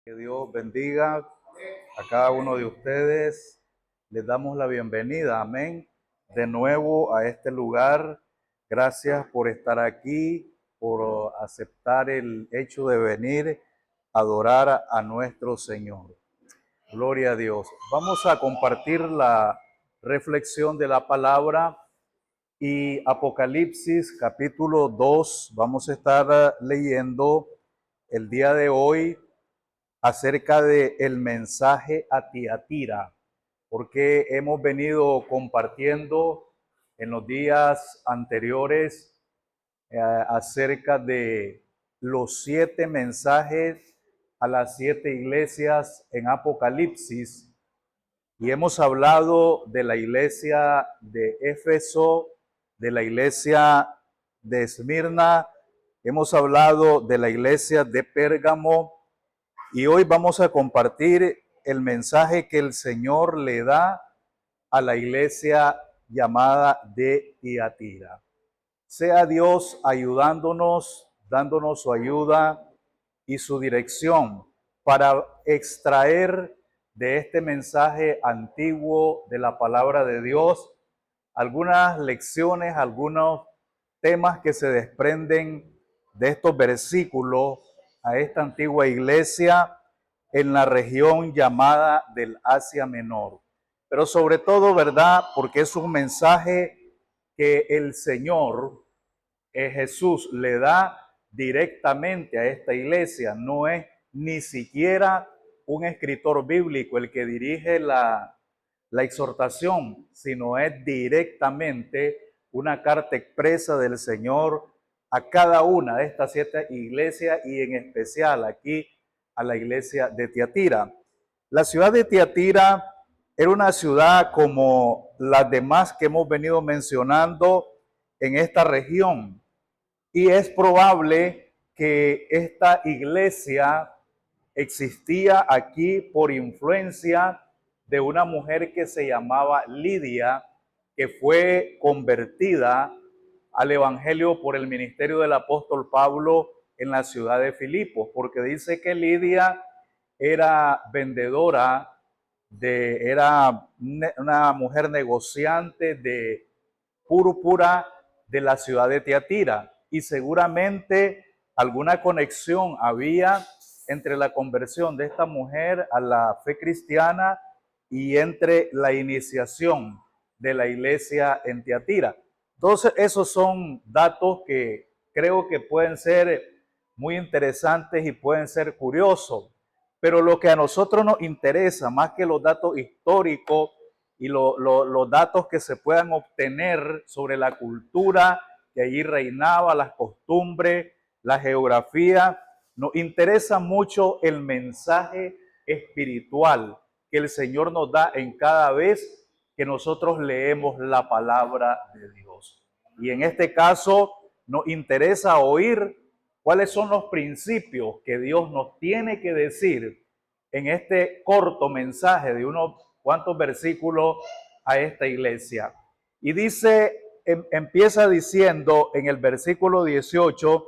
Que Dios bendiga a cada uno de ustedes. Les damos la bienvenida, amén, de nuevo a este lugar. Gracias por estar aquí, por aceptar el hecho de venir a adorar a nuestro Señor. Gloria a Dios. Vamos a compartir la reflexión de la palabra y Apocalipsis capítulo 2. Vamos a estar leyendo el día de hoy acerca de el mensaje a Tiatira, porque hemos venido compartiendo en los días anteriores acerca de los 7 mensajes a las 7 iglesias en Apocalipsis, y hemos hablado de la iglesia de Éfeso, de la iglesia de Esmirna, hemos hablado de la iglesia de Pérgamo, y hoy vamos a compartir el mensaje que el Señor le da a la iglesia llamada de Tiatira. Sea Dios ayudándonos, dándonos su ayuda y su dirección para extraer de este mensaje antiguo de la palabra de Dios algunas lecciones, algunos temas que se desprenden de estos versículos a esta antigua iglesia en la región llamada del Asia Menor. Pero sobre todo, ¿verdad? Porque es un mensaje que el Señor, Jesús, le da directamente a esta iglesia. No es ni siquiera un escritor bíblico el que dirige la exhortación, sino es directamente una carta expresa del Señor a cada una de estas 7 iglesias y en especial aquí a la iglesia de Tiatira. La ciudad de Tiatira era una ciudad como las demás que hemos venido mencionando en esta región, y es probable que esta iglesia existía aquí por influencia de una mujer que se llamaba Lidia, que fue convertida al evangelio por el ministerio del apóstol Pablo en la ciudad de Filipos, porque dice que Lidia era vendedora era una mujer negociante de púrpura de la ciudad de Tiatira, y seguramente alguna conexión había entre la conversión de esta mujer a la fe cristiana y entre la iniciación de la iglesia en Tiatira. Entonces, esos son datos que creo que pueden ser muy interesantes y pueden ser curiosos, pero lo que a nosotros nos interesa, más que los datos históricos y los datos que se puedan obtener sobre la cultura que allí reinaba, las costumbres, la geografía, nos interesa mucho el mensaje espiritual que el Señor nos da en cada vez que nosotros leemos la palabra de Dios. Y en este caso nos interesa oír cuáles son los principios que Dios nos tiene que decir en este corto mensaje de unos cuantos versículos a esta iglesia. Y dice, empieza diciendo en el versículo 18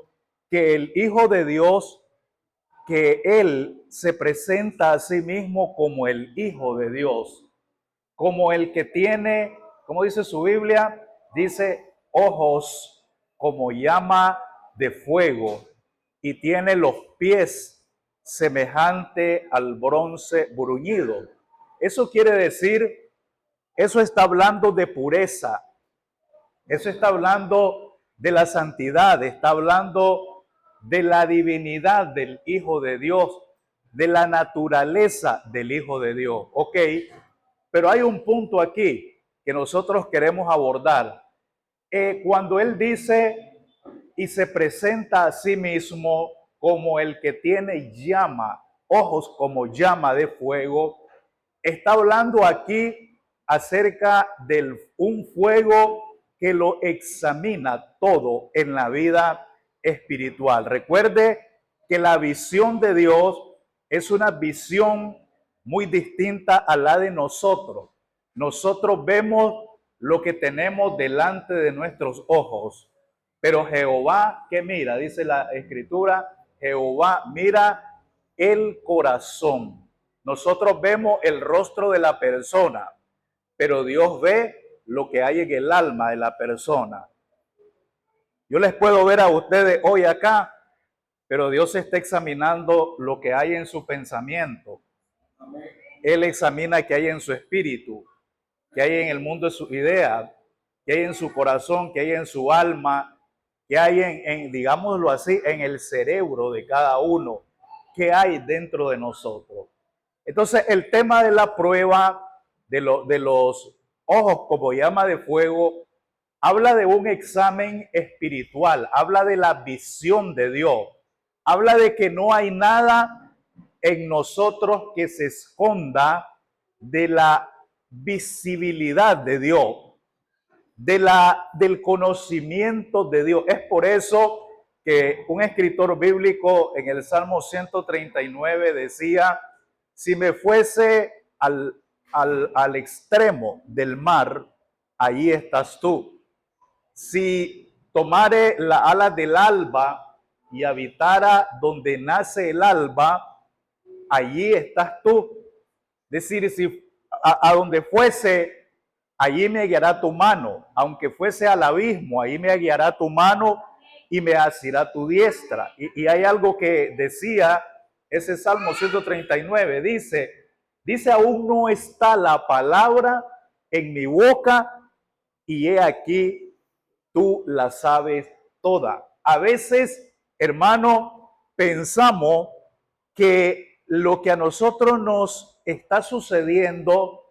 que el Hijo de Dios, que Él se presenta a sí mismo como el Hijo de Dios, como el que tiene, como dice su Biblia, dice ojos como llama de fuego y tiene los pies semejante al bronce bruñido. Eso quiere decir, eso está hablando de pureza, eso está hablando de la santidad, está hablando de la divinidad del Hijo de Dios, de la naturaleza del Hijo de Dios. Ok, pero hay un punto aquí que nosotros queremos abordar. Cuando Él dice y se presenta a sí mismo como el que tiene llama, ojos como llama de fuego, está hablando aquí acerca de un fuego que lo examina todo en la vida espiritual. Recuerde que la visión de Dios es una visión muy distinta a la de nosotros. Nosotros vemos lo que tenemos delante de nuestros ojos, pero Jehová, ¿qué mira? Dice la Escritura, Jehová mira el corazón. Nosotros vemos el rostro de la persona, pero Dios ve lo que hay en el alma de la persona. Yo les puedo ver a ustedes hoy acá, pero Dios está examinando lo que hay en su pensamiento. Él examina qué hay en su espíritu, qué hay en el mundo de sus ideas, qué hay en su corazón, qué hay en su alma, qué hay digámoslo así, en el cerebro de cada uno, qué hay dentro de nosotros. Entonces, el tema de la prueba de los ojos como llama de fuego, habla de un examen espiritual, habla de la visión de Dios, habla de que no hay nada en nosotros que se esconda de la visibilidad de Dios, del conocimiento de Dios. Es por eso que un escritor bíblico en el Salmo 139 decía, si me fuese al extremo del mar, allí estás tú. Si tomare la ala del alba y habitara donde nace el alba, allí estás tú. Es decir, si a donde fuese, allí me guiará tu mano. Aunque fuese al abismo, allí me guiará tu mano y me asirá tu diestra. Y hay algo que decía ese Salmo 139, dice, aún no está la palabra en mi boca y he aquí, tú la sabes toda. A veces, hermano, pensamos que lo que a nosotros nos está sucediendo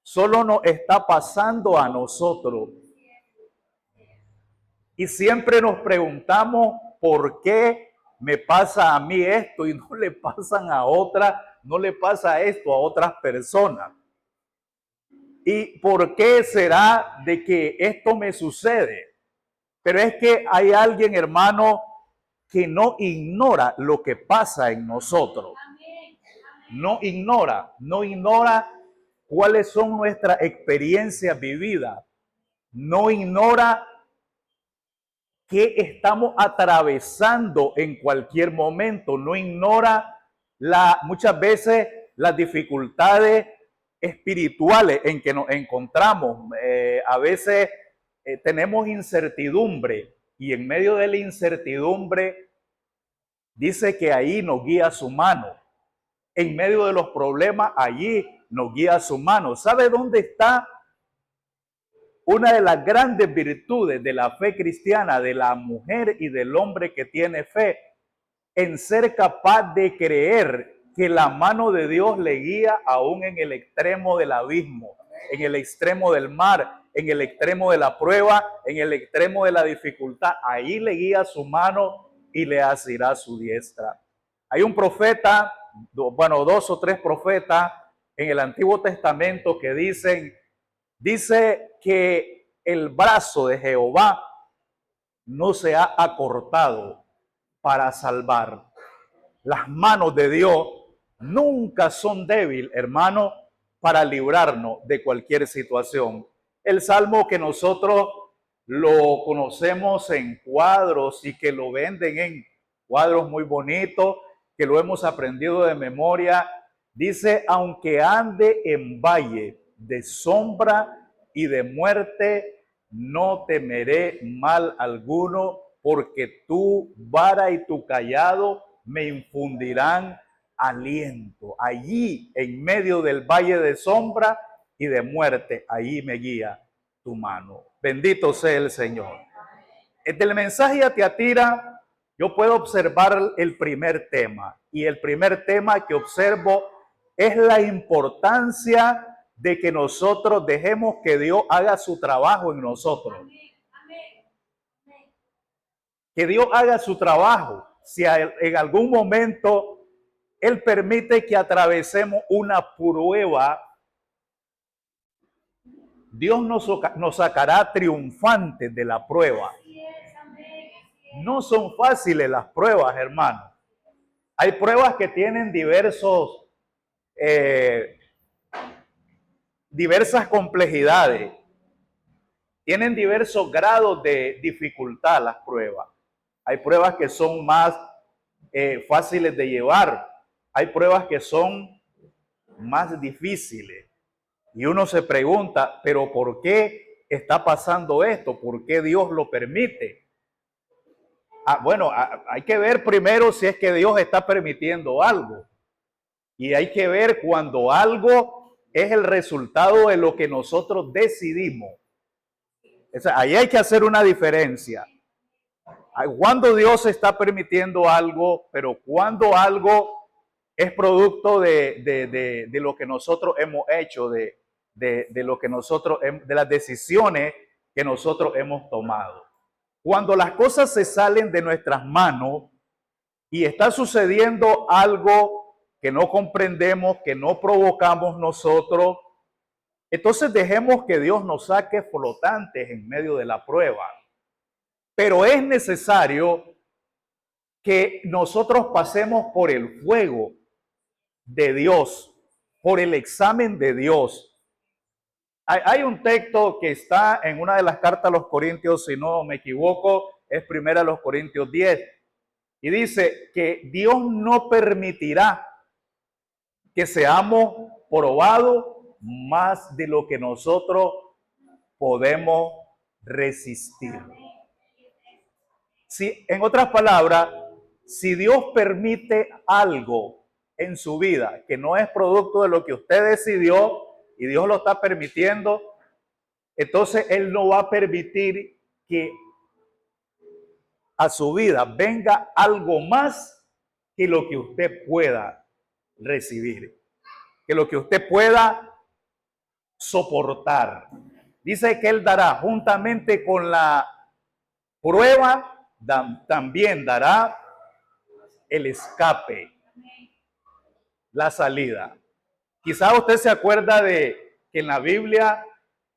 solo nos está pasando a nosotros. Y siempre nos preguntamos por qué me pasa a mí esto y no le pasan a otra, no le pasa esto a otras personas. ¿Y por qué será de que esto me sucede? Pero es que hay alguien, hermano, que no ignora lo que pasa en nosotros. No ignora cuáles son nuestras experiencias vividas. No ignora qué estamos atravesando en cualquier momento. No ignora muchas veces las dificultades espirituales en que nos encontramos. A veces tenemos incertidumbre y en medio de la incertidumbre dice que ahí nos guía su mano. En medio de los problemas, allí nos guía su mano. ¿Sabe dónde está una de las grandes virtudes de la fe cristiana, de la mujer y del hombre que tiene fe? En ser capaz de creer que la mano de Dios le guía aún en el extremo del abismo, en el extremo del mar, en el extremo de la prueba, en el extremo de la dificultad. Ahí le guía su mano y le asirá su diestra. Hay un profeta, bueno, 2 o 3 profetas en el Antiguo Testamento que dice que el brazo de Jehová no se ha acortado para salvar. Las manos de Dios nunca son débiles, hermano, para librarnos de cualquier situación. El salmo que nosotros lo conocemos en cuadros y que lo venden en cuadros muy bonitos, que lo hemos aprendido de memoria, dice, aunque ande en valle de sombra y de muerte, no temeré mal alguno, porque tu vara y tu cayado me infundirán aliento. Allí, en medio del valle de sombra y de muerte, allí me guía tu mano. Bendito sea el Señor. Del mensaje a Tiatira, yo puedo observar el primer tema. Y el primer tema que observo es la importancia de que nosotros dejemos que Dios haga su trabajo en nosotros. Que Dios haga su trabajo. Si en algún momento Él permite que atravesemos una prueba, Dios nos sacará triunfantes de la prueba. No son fáciles las pruebas, hermano. Hay pruebas que tienen diversas complejidades. Tienen diversos grados de dificultad las pruebas. Hay pruebas que son más fáciles de llevar. hay pruebas que son más difíciles. Y uno se pregunta, ¿pero por qué está pasando esto? ¿Por qué Dios lo permite? Bueno, hay que ver primero si es que Dios está permitiendo algo. Y hay que ver cuando algo es el resultado de lo que nosotros decidimos. O sea, ahí hay que hacer una diferencia. Cuando Dios está permitiendo algo, pero cuando algo es producto de lo que nosotros hemos hecho, de lo que nosotros, de las decisiones que nosotros hemos tomado. Cuando las cosas se salen de nuestras manos y está sucediendo algo que no comprendemos, que no provocamos nosotros, entonces dejemos que Dios nos saque flotantes en medio de la prueba. Pero es necesario que nosotros pasemos por el fuego de Dios, por el examen de Dios. Hay un texto que está en una de las cartas a los Corintios, si no me equivoco, es primera a los Corintios 10. Y dice que Dios no permitirá que seamos probados más de lo que nosotros podemos resistir. Si, en otras palabras, si Dios permite algo en su vida que no es producto de lo que usted decidió y Dios lo está permitiendo, entonces Él no va a permitir que a su vida venga algo más que lo que usted pueda recibir, que lo que usted pueda soportar. Dice que Él dará juntamente con la prueba, también dará el escape, la salida. Quizá usted se acuerda de que en la Biblia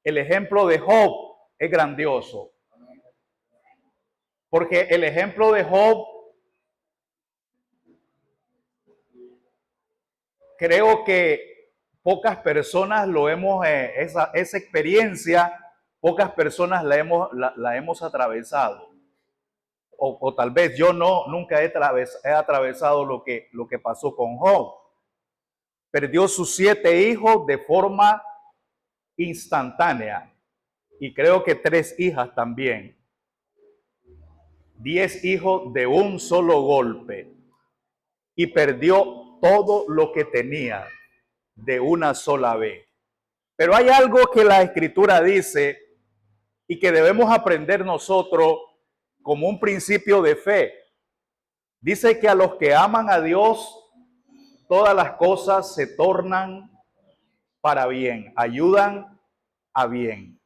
el ejemplo de Job es grandioso. Porque el ejemplo de Job, creo que pocas personas lo hemos, esa experiencia, pocas personas la hemos atravesado. O tal vez yo nunca he atravesado lo que pasó con Job. Perdió sus 7 hijos de forma instantánea y creo que 3 hijas también. 10 hijos de un solo golpe y perdió todo lo que tenía de una sola vez. Pero hay algo que la Escritura dice y que debemos aprender nosotros como un principio de fe. Dice que a los que aman a Dios, todas las cosas se tornan para bien, ayudan a bien.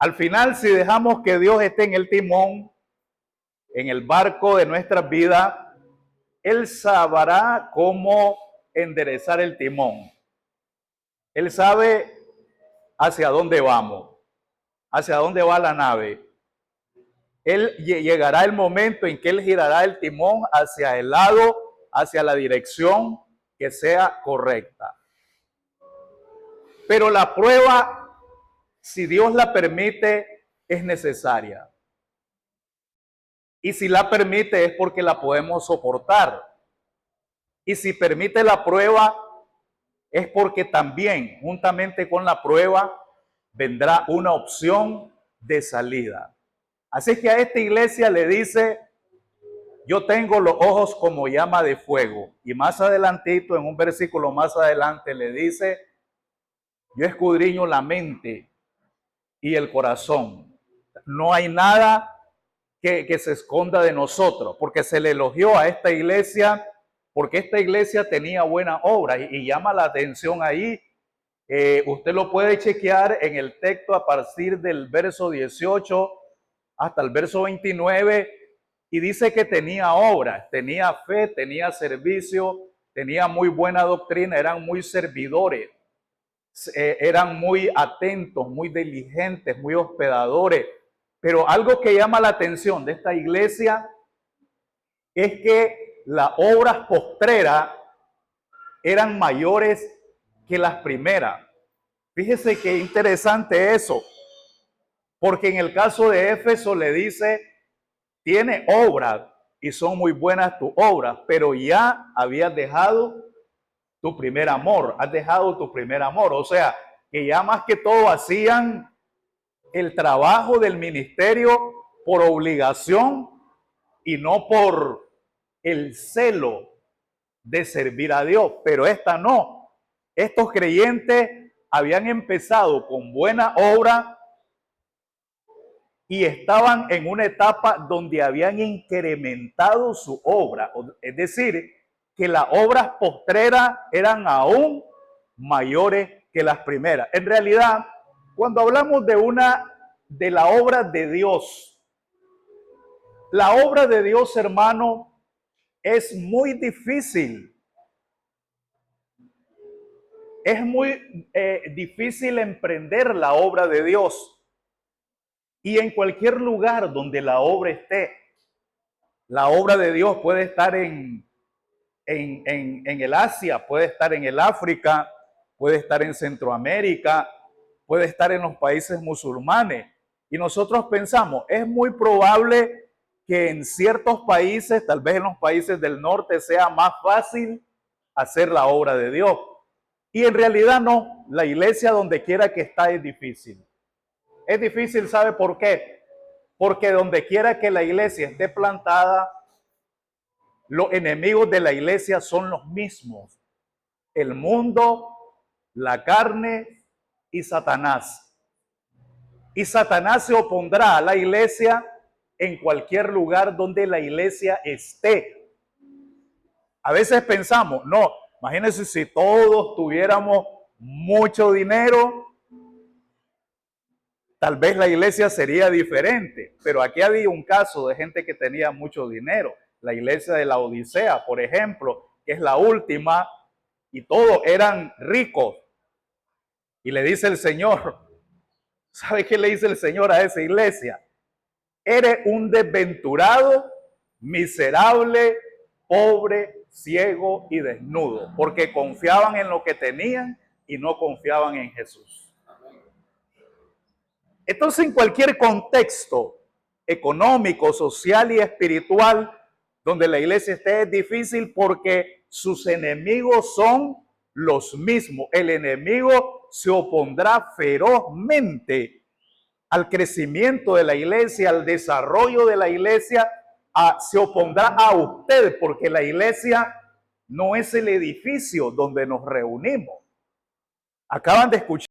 Al final, si dejamos que Dios esté en el timón, en el barco de nuestras vidas, Él sabrá cómo enderezar el timón. Él sabe hacia dónde vamos, hacia dónde va la nave. Él llegará el momento en que Él girará el timón hacia el lado, hacia la dirección que sea correcta. Pero la prueba, si Dios la permite, es necesaria. Y si la permite es porque la podemos soportar. Y si permite la prueba es porque también, juntamente con la prueba, vendrá una opción de salida. Así que a esta iglesia le dice, yo tengo los ojos como llama de fuego. Y más adelantito, en un versículo más adelante, le dice, yo escudriño la mente y el corazón. No hay nada que se esconda de nosotros, porque se le elogió a esta iglesia, porque esta iglesia tenía buena obra y llama la atención ahí. Usted lo puede chequear en el texto a partir del verso 18 hasta el verso 29 y dice que tenía obra, tenía fe, tenía servicio, tenía muy buena doctrina, eran muy servidores, eran muy atentos, muy diligentes, muy hospedadores. Pero algo que llama la atención de esta iglesia es que las obras postreras eran mayores que las primeras. Fíjese qué interesante eso, porque en el caso de Éfeso le dice, tiene obras y son muy buenas tus obras, pero ya habías dejado tu primer amor, has dejado tu primer amor. O sea, que ya más que todo hacían el trabajo del ministerio por obligación y no por el celo de servir a Dios. Pero esta no. Estos creyentes habían empezado con buena obra y estaban en una etapa donde habían incrementado su obra. Es decir, que las obras postreras eran aún mayores que las primeras. En realidad, cuando hablamos de la obra de Dios, la obra de Dios, hermano, es muy difícil. Es muy difícil emprender la obra de Dios. Y en cualquier lugar donde la obra esté, la obra de Dios puede estar en el Asia, puede estar en el África, puede estar en Centroamérica, puede estar en los países musulmanes. Y nosotros pensamos, es muy probable que en ciertos países, tal vez en los países del norte, sea más fácil hacer la obra de Dios. Y en realidad no, la iglesia donde quiera que está es difícil. Es difícil, ¿sabe por qué? Porque donde quiera que la iglesia esté plantada, los enemigos de la iglesia son los mismos: el mundo, la carne y Satanás. Y Satanás se opondrá a la iglesia en cualquier lugar donde la iglesia esté. A veces pensamos, no, imagínense si todos tuviéramos mucho dinero, tal vez la iglesia sería diferente. Pero aquí había un caso de gente que tenía mucho dinero. La iglesia de la Odisea, por ejemplo, que es la última, y todos eran ricos. Y le dice el Señor, ¿sabe qué le dice el Señor a esa iglesia? Eres un desventurado, miserable, pobre, ciego y desnudo, porque confiaban en lo que tenían y no confiaban en Jesús. Entonces, en cualquier contexto económico, social y espiritual donde la iglesia esté, es difícil porque sus enemigos son los mismos. El enemigo se opondrá ferozmente al crecimiento de la iglesia, al desarrollo de la iglesia, se opondrá a usted, porque la iglesia no es el edificio donde nos reunimos. Acaban de escuchar